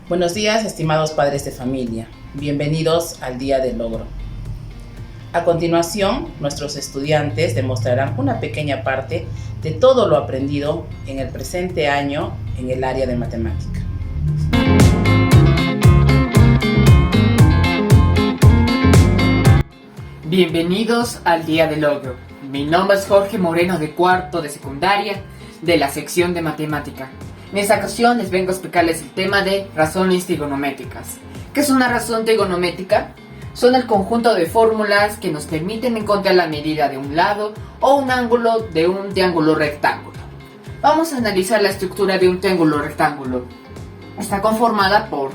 Buenos días, estimados padres de familia. Bienvenidos al Día del Logro. A continuación, nuestros estudiantes demostrarán una pequeña parte de todo lo aprendido en el presente año en el área de matemática. Bienvenidos al Día del Logro. Mi nombre es Jorge Moreno, de cuarto de secundaria, de la sección de matemática. En esta ocasión les vengo a explicarles el tema de razones trigonométricas. ¿Qué es una razón trigonométrica? Son el conjunto de fórmulas que nos permiten encontrar la medida de un lado o un ángulo de un triángulo rectángulo. Vamos a analizar la estructura de un triángulo rectángulo. Está conformada por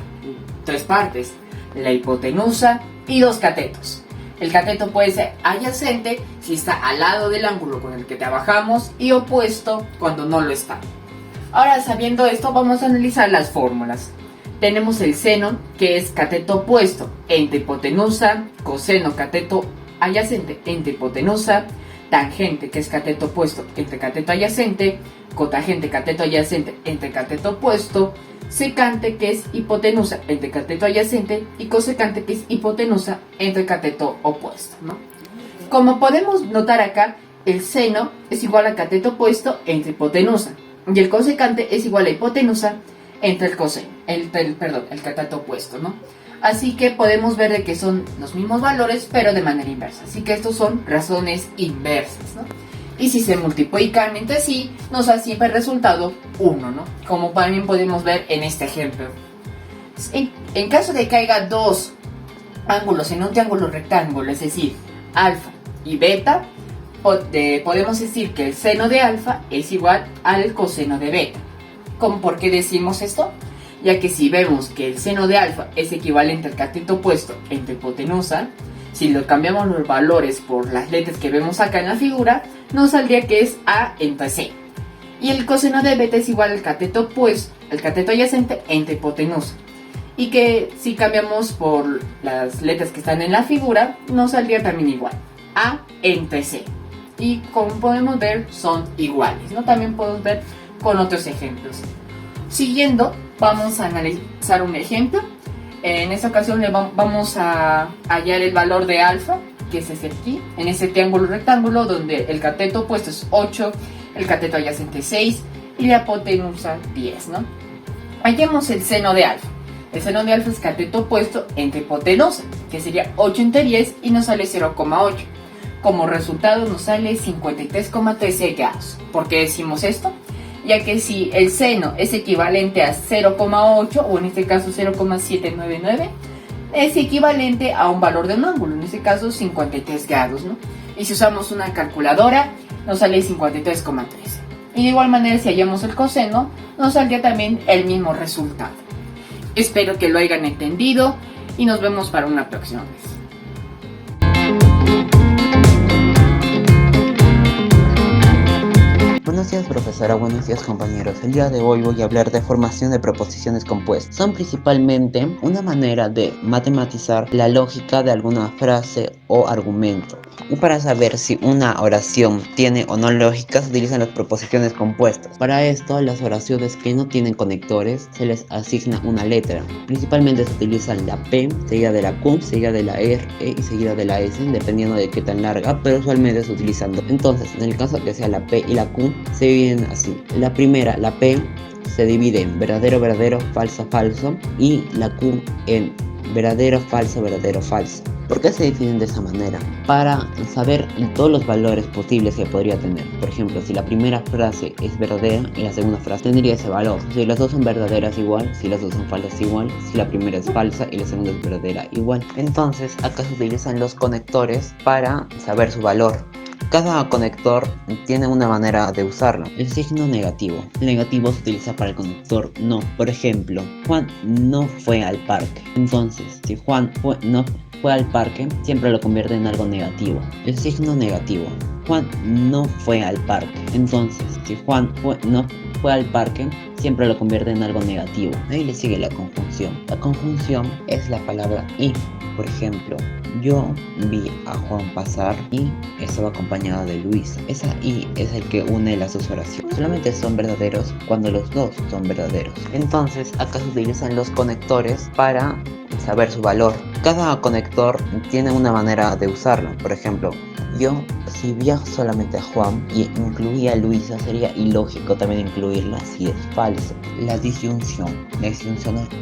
tres partes: la hipotenusa y dos catetos. El cateto puede ser adyacente si está al lado del ángulo con el que trabajamos y opuesto cuando no lo está. Ahora, sabiendo esto, vamos a analizar las fórmulas. Tenemos el seno, que es cateto opuesto entre hipotenusa, coseno cateto adyacente entre hipotenusa, tangente, que es cateto opuesto entre cateto adyacente, cotangente cateto adyacente entre cateto opuesto, secante, que es hipotenusa entre cateto adyacente, y cosecante, que es hipotenusa entre cateto opuesto, ¿no? Como podemos notar acá, el seno es igual a cateto opuesto entre hipotenusa, y el cosecante es igual a hipotenusa entre el coseno, el cateto opuesto, ¿no? Así que podemos ver de que son los mismos valores, pero de manera inversa. Así que estos son razones inversas, ¿no? Y si se multiplican entre sí, nos da siempre el resultado 1, ¿no? Como también podemos ver en este ejemplo. En caso de que haya dos ángulos en un triángulo rectángulo, es decir, alfa y beta, podemos decir que el seno de alfa es igual al coseno de beta. ¿Por qué decimos esto? Ya que si vemos que el seno de alfa es equivalente al cateto opuesto entre hipotenusa, si lo cambiamos los valores por las letras que vemos acá en la figura, nos saldría que es A entre C. Y el coseno de beta es igual al cateto opuesto, el cateto adyacente entre hipotenusa. Y que si cambiamos por las letras que están en la figura, nos saldría también igual, A entre C. Y como podemos ver, son iguales, ¿no? También podemos ver con otros ejemplos. Siguiendo, vamos a analizar un ejemplo. En esta ocasión vamos a hallar el valor de alfa, que es ese aquí, en ese triángulo rectángulo donde el cateto opuesto es 8, el cateto adyacente 6 y la hipotenusa 10, ¿no? Hallemos el seno de alfa. El seno de alfa es cateto opuesto entre hipotenusa, que sería 8 entre 10 y nos sale 0,8. Como resultado nos sale 53,13 grados. ¿Por qué decimos esto? Ya que si el seno es equivalente a 0,8 o en este caso 0,799, es equivalente a un valor de un ángulo, en este caso 53 grados, ¿no? Y si usamos una calculadora, nos sale 53,13. Y de igual manera, si hallamos el coseno, nos saldría también el mismo resultado. Espero que lo hayan entendido y nos vemos para una próxima vez. Buenos días, profesora, buenos días, compañeros. El día de hoy voy a hablar de formación de proposiciones compuestas. Son principalmente una manera de matematizar la lógica de alguna frase o argumento. Y para saber si una oración tiene o no lógica, se utilizan las proposiciones compuestas. Para esto, las oraciones que no tienen conectores, se les asigna una letra. Principalmente se utilizan la P, seguida de la Q, seguida de la R y seguida de la S, dependiendo de qué tan larga, pero usualmente se utilizan dos. Entonces, en el caso que sea la P y la Q, se dividen así. La primera, la P, se divide en verdadero, verdadero, falso, falso, y la Q en verdadero, falso, verdadero, falso. ¿Por qué se definen de esa manera? Para saber todos los valores posibles que podría tener. Por ejemplo, si la primera frase es verdadera y la segunda frase tendría ese valor. Si las dos son verdaderas, igual. Si las dos son falsas, igual. Si la primera es falsa y la segunda es verdadera, igual. Entonces, acá se utilizan los conectores para saber su valor. Cada conector tiene una manera de usarlo. El signo negativo. El negativo se utiliza para el conector no. Por ejemplo, Juan no fue al parque. Entonces, si Juan no fue al parque, siempre lo convierte en algo negativo. El signo negativo. Juan no fue al parque. Entonces, si Juan no fue al parque, siempre lo convierte en algo negativo. Ahí le sigue la conjunción. La conjunción es la palabra y. Por ejemplo, Yo vi a Juan pasar y estaba acompañado de Luisa. Esa I es el que une las dos oraciones. Solamente son verdaderos cuando los dos son verdaderos. Entonces, acá se utilizan los conectores para saber su valor. Cada conector tiene una manera de usarlo. Por ejemplo, yo si viajo solamente a Juan y incluía a Luisa, sería ilógico también incluirla si es falso. La disyunción es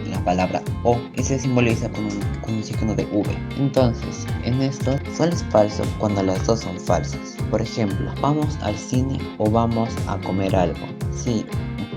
la palabra O y se simboliza con un signo de V. Entonces, en esto solo es falso cuando las dos son falsas. Por ejemplo, vamos al cine o vamos a comer algo. Si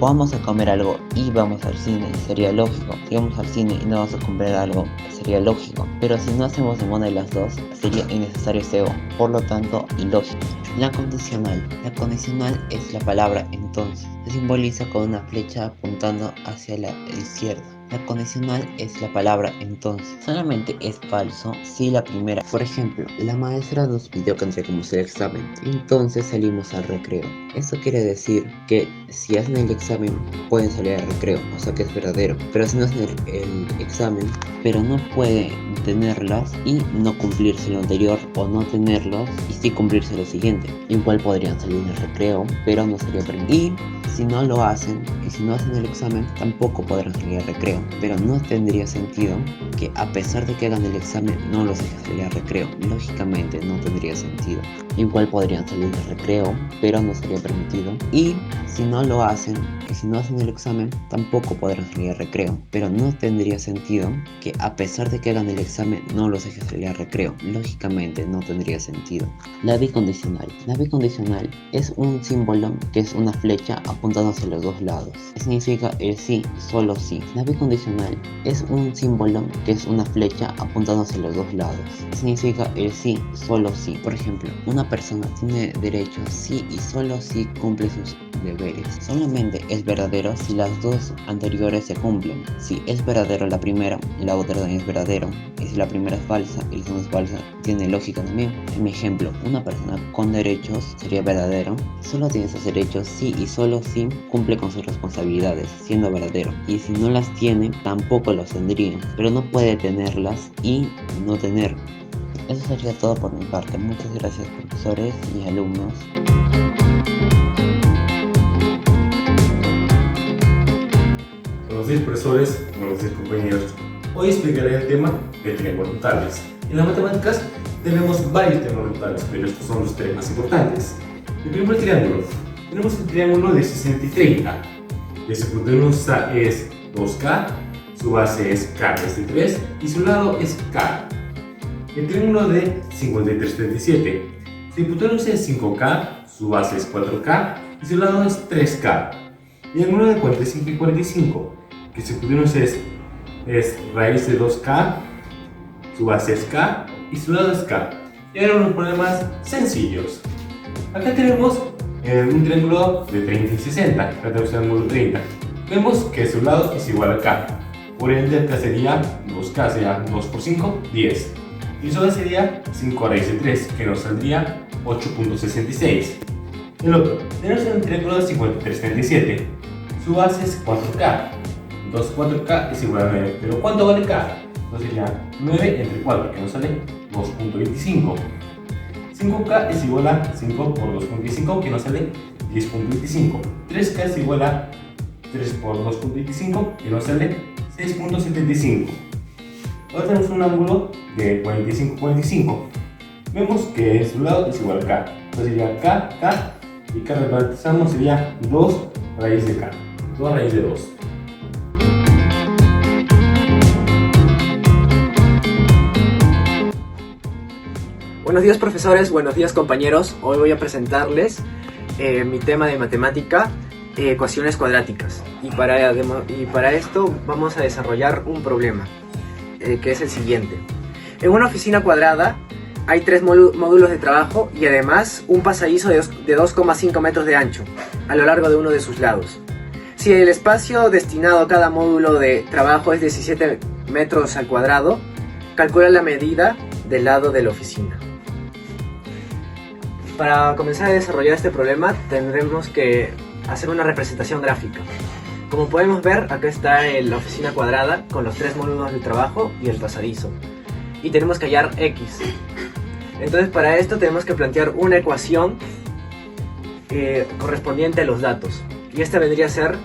vamos a comer algo y vamos al cine, sería lógico. Si vamos al cine y no vamos a comprar algo, sería lógico. Pero si no hacemos ninguna de las dos, sería innecesario ese O, por lo tanto, ilógico. La condicional. La condicional es la palabra entonces. Se simboliza con una flecha apuntando hacia la izquierda. La condicional es la palabra entonces. Solamente es falso si la primera. Por ejemplo, la maestra nos pidió que entreguemos el examen. Entonces salimos al recreo. Esto quiere decir que si hacen el examen pueden salir al recreo, o sea que es verdadero. Pero si no hacen el examen, pero no puede tenerlas y no cumplirse lo anterior, o no tenerlos y sí cumplirse lo siguiente. Igual podrían salir en el recreo, pero no sería permitido. Y si no lo hacen, y si no hacen el examen, tampoco podrán salir al recreo. Pero no tendría sentido que a pesar de que hagan el examen, no los dejes salir al recreo. Lógicamente no tendría sentido. Igual podrían salir del recreo, pero no sería permitido. Y si no lo hacen, y si no hacen el examen, tampoco podrán salir al recreo. Pero no tendría sentido que a pesar de que hagan el examen, no los dejes salir al recreo. Lógicamente no tendría sentido. La bicondicional. La bicondicional es un símbolo que es una flecha apuntando hacia los dos lados. Significa el sí, solo sí. La bicondicional es un símbolo que es una flecha apuntando hacia los dos lados. Significa el sí, solo sí. Por ejemplo, una persona tiene derecho si y solo si cumple sus deberes. Solamente es verdadero si las dos anteriores se cumplen. Si es verdadero la primera, la otra también es verdadero. Y si la primera es falsa y la segunda es falsa, tiene lógica también. En mi ejemplo, una persona con derechos sería verdadero. Solo tiene esos derechos si y solo si cumple con sus responsabilidades, siendo verdadero. Y si no las tiene, tampoco los tendría. Pero no puede tenerlas y no tener. Eso sería todo por mi parte. Muchas gracias, profesores y alumnos. Buenos días, profesores. Buenos días, compañeros. Hoy explicaré el tema de triángulos rotales. En las matemáticas tenemos varios triángulos rotales, pero estos son los tres más importantes. El primer triángulo. Tenemos el triángulo de 60 y 30. El circunferencia es 2K, su base es K de 3 y su lado es K. El triángulo de 53-37. Su hipotenusa es 5K, su base es 4K y su lado es 3K. Y el ángulo de 45 y 45, que su hipotenusa es raíz de 2K, su base es K y su lado es K. Y ahora unos problemas sencillos. Acá tenemos un triángulo de 30 y 60, acá tenemos el ángulo 30. Vemos que su lado es igual a K, por ende acá sería 2K, sería 2 por 5, 10. Y su base sería 5 raíz de 3, que nos saldría 8.66. El otro, tenemos un triángulo de 53-37, su base es 4K. Entonces 4K es igual a 9, pero ¿cuánto vale K? Entonces sería 9 entre 4, que nos sale 2.25. 5K es igual a 5 por 2.25, que nos sale 10.25. 3K es igual a 3 por 2.25, que nos sale 6.75. Ahora tenemos un ángulo de 45-45. Vemos que su lado es igual a K. Entonces sería K, K, y K repartizamos sería 2 raíz de K. 2 raíz de 2. Buenos días, profesores, buenos días, compañeros. Hoy voy a presentarles mi tema de matemática, ecuaciones cuadráticas. Y para esto vamos a desarrollar un problema, que es el siguiente. En una oficina cuadrada hay 3 módulos de trabajo y además un pasadizo de 2,5 metros de ancho a lo largo de uno de sus lados. Si el espacio destinado a cada módulo de trabajo es 17 metros al cuadrado, calcula la medida del lado de la oficina. Para comenzar a desarrollar este problema tendremos que hacer una representación gráfica. Como podemos ver, acá está la oficina cuadrada con los 3 módulos de trabajo y el pasadizo. y tenemos que hallar x. Entonces para esto tenemos que plantear una ecuación correspondiente a los datos. Y esta vendría a ser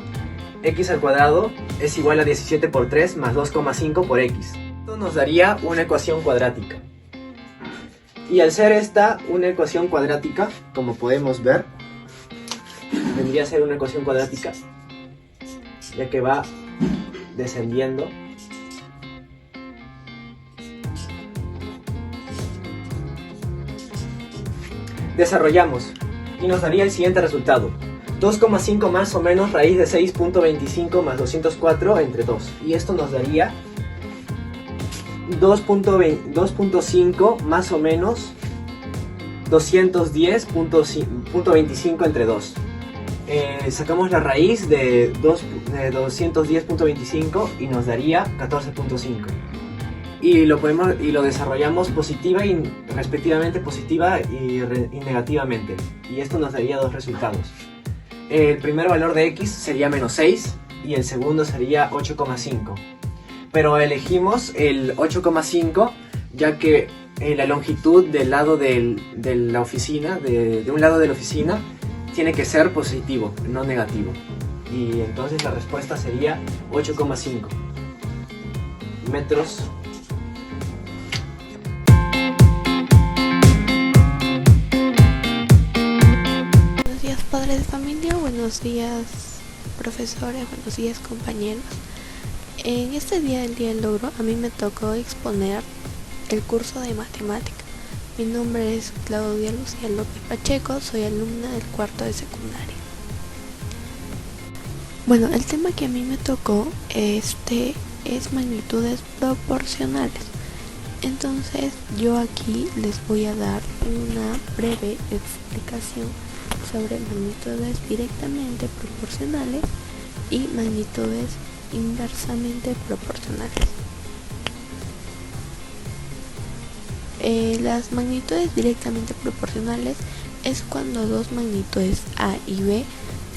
x al cuadrado es igual a 17 por 3 más 2,5 por x. Esto nos daría una ecuación cuadrática. Y al ser esta una ecuación cuadrática, como podemos ver, vendría a ser una ecuación cuadrática, ya que va descendiendo. Desarrollamos y nos daría el siguiente resultado: 2,5 más o menos raíz de 6.25 más 204 entre 2. Y esto nos daría 2.5 más o menos 210.25 entre 2. Sacamos la raíz de 210.25 y nos daría 14.5. Y lo desarrollamos positiva y respectivamente positiva y negativamente. Y esto nos daría dos resultados. El primer valor de x sería menos 6 y el segundo sería 8,5. Pero elegimos el 8,5 ya que la longitud del lado de la oficina, de un lado de la oficina, tiene que ser positivo, no negativo. Y entonces la respuesta sería 8,5 metros. Buenos días, padres de familia, buenos días profesores, buenos días compañeros. En este día, el Día del Logro, a mí me tocó exponer el curso de matemática. Mi nombre es Claudia Lucía López Pacheco, soy alumna del cuarto de secundaria. Bueno, el tema que a mí me tocó es magnitudes proporcionales. Entonces yo aquí les voy a dar una breve explicación sobre magnitudes directamente proporcionales y magnitudes inversamente proporcionales. Las magnitudes directamente proporcionales es cuando dos magnitudes A y B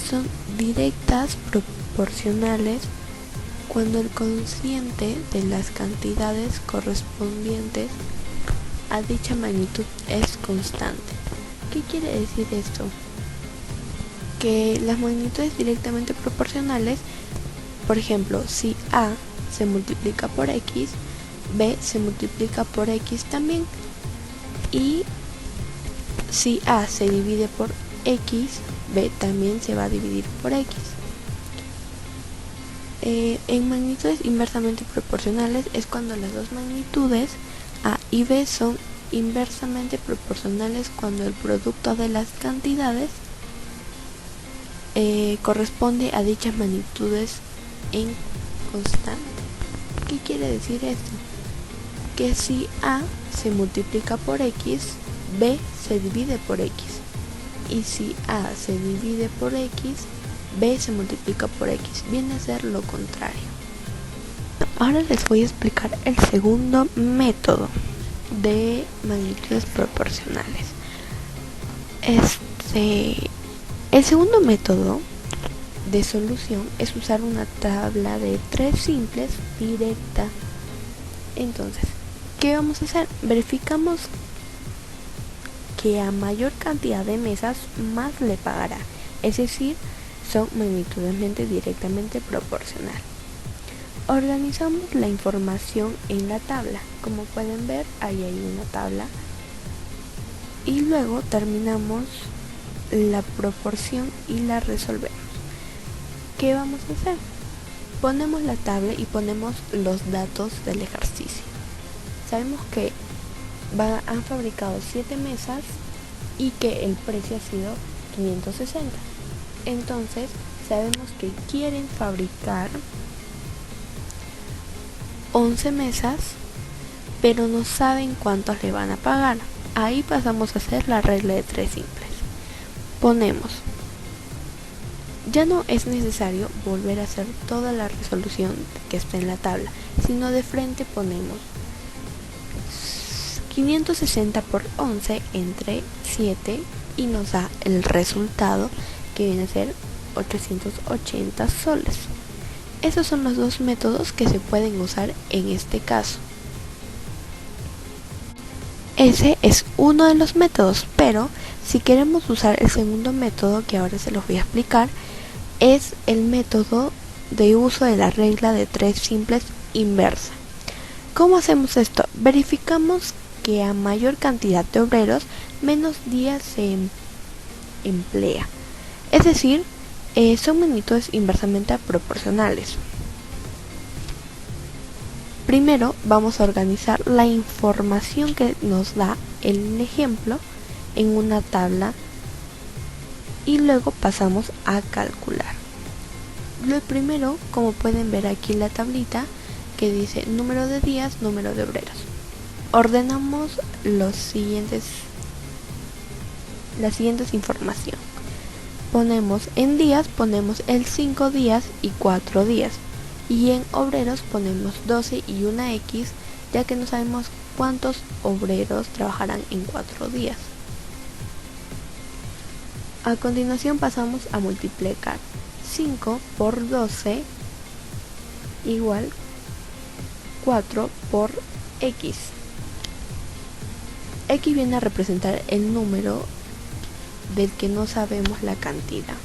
son directas proporcionales cuando el cociente de las cantidades correspondientes a dicha magnitud es constante. ¿Qué quiere decir esto? Que las magnitudes directamente proporcionales, por ejemplo, si A se multiplica por X, B se multiplica por X también. Y si A se divide por X, B también se va a dividir por X. En magnitudes inversamente proporcionales es cuando las dos magnitudes A y B son inversamente proporcionales cuando el producto de las cantidades corresponde a dichas magnitudes en constante. ¿Qué quiere decir esto? Que si A se multiplica por X, B se divide por X. Y si A se divide por X, B se multiplica por X. Viene a ser lo contrario. Ahora les voy a explicar el segundo método de magnitudes proporcionales. El segundo método de solución es usar una tabla de tres simples directa. Entonces, ¿qué vamos a hacer? Verificamos que a mayor cantidad de mesas más le pagará, es decir, son magnitudes directamente proporcional. Organizamos la información en la tabla. Como pueden ver, ahí hay una tabla. Y luego terminamos la proporción y la resolvemos. ¿Qué vamos a hacer? Ponemos la tabla y ponemos los datos del ejercicio. Sabemos que han fabricado 7 mesas y que el precio ha sido 560. Entonces sabemos que quieren fabricar 11 mesas, pero no saben cuántos le van a pagar. Ahí pasamos a hacer la regla de tres simples. Ponemos, ya no es necesario volver a hacer toda la resolución que está en la tabla, sino de frente ponemos 560 por 11 entre 7 y nos da el resultado que viene a ser 880 soles. Esos son los dos métodos que se pueden usar en este caso. Ese es uno de los métodos, pero si queremos usar el segundo método, que ahora se los voy a explicar, es el método de uso de la regla de 3 simples inversa. ¿Cómo hacemos esto? Verificamos que a mayor cantidad de obreros, menos días se emplea. Es decir, son magnitudes inversamente proporcionales. Primero vamos a organizar la información que nos da el ejemplo en una tabla y luego pasamos a calcular. Lo primero, como pueden ver aquí en la tablita, que dice número de días, número de obreros. Ordenamos la siguiente información. Ponemos en días, ponemos el 5 días y 4 días. Y en obreros ponemos 12 y una X, ya que no sabemos cuántos obreros trabajarán en 4 días. A continuación pasamos a multiplicar. 5 por 12 igual 4 por X. X viene a representar el número del que no sabemos la cantidad.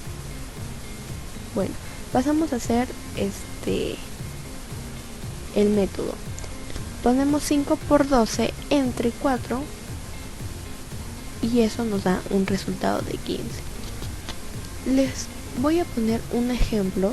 Bueno, pasamos a hacer el método. Ponemos 5 por 12 entre 4 y eso nos da un resultado de 15. Les voy a poner un ejemplo.